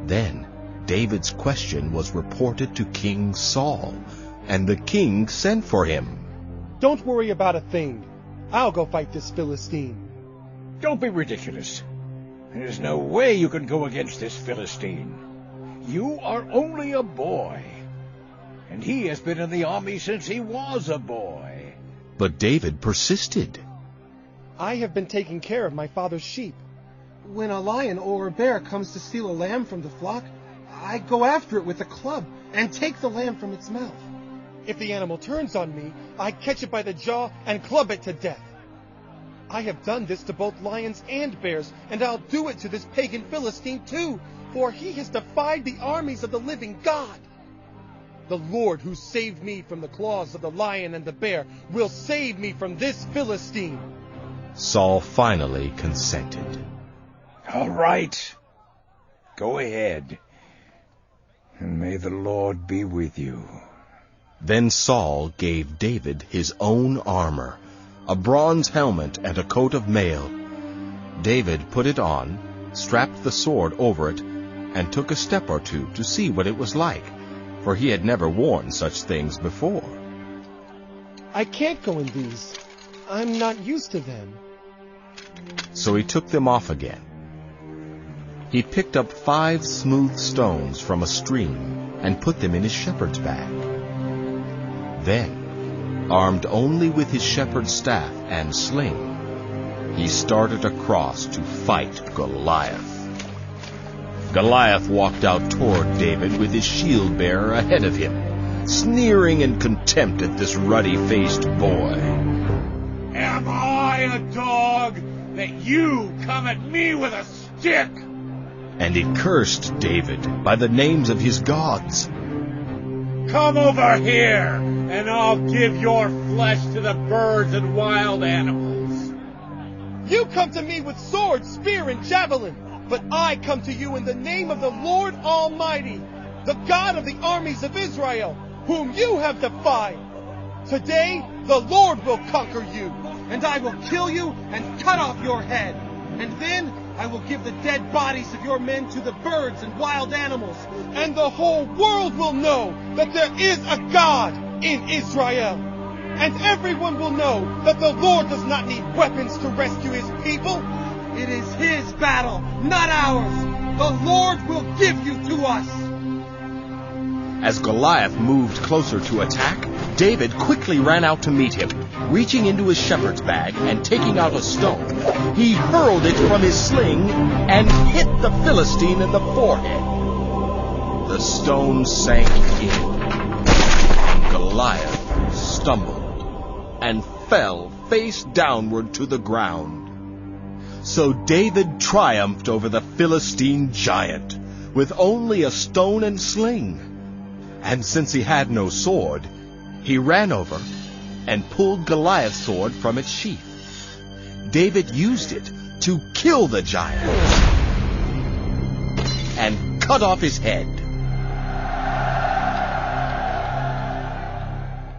Then David's question was reported to King Saul, and the king sent for him. Don't worry about a thing. I'll go fight this Philistine. Don't be ridiculous. There's no way you can go against this Philistine. You are only a boy, and he has been in the army since he was a boy. But David persisted. I have been taking care of my father's sheep. When a lion or a bear comes to steal a lamb from the flock, I go after it with a club and take the lamb from its mouth. If the animal turns on me, I catch it by the jaw and club it to death. I have done this to both lions and bears, and I'll do it to this pagan Philistine too, for he has defied the armies of the living God. The Lord who saved me from the claws of the lion and the bear will save me from this Philistine. Saul finally consented. All right. Go ahead. And may the Lord be with you. Then Saul gave David his own armor, a bronze helmet and a coat of mail. David put it on, strapped the sword over it, and took a step or two to see what it was like, for he had never worn such things before. I can't go in these. I'm not used to them. So he took them off again. He picked up 5 smooth stones from a stream and put them in his shepherd's bag. Then, armed only with his shepherd's staff and sling, he started across to fight Goliath. Goliath walked out toward David with his shield-bearer ahead of him, sneering in contempt at this ruddy-faced boy. Am I a dog that you come at me with a stick? And he cursed David by the names of his gods. Come over here, and I'll give your flesh to the birds and wild animals. You come to me with sword, spear, and javelin, but I come to you in the name of the Lord Almighty, the God of the armies of Israel, whom you have defied. Today the Lord will conquer you, and I will kill you and cut off your head. And then I will give the dead bodies of your men to the birds and wild animals, and the whole world will know that there is a God in Israel. And everyone will know that the Lord does not need weapons to rescue his people. It is his battle, not ours. The Lord will give you to us. As Goliath moved closer to attack, David quickly ran out to meet him. Reaching into his shepherd's bag and taking out a stone, he hurled it from his sling and hit the Philistine in the forehead. The stone sank in. Goliath stumbled and fell face downward to the ground. So David triumphed over the Philistine giant with only a stone and sling. And since he had no sword, he ran over and pulled Goliath's sword from its sheath. David used it to kill the giant and cut off his head.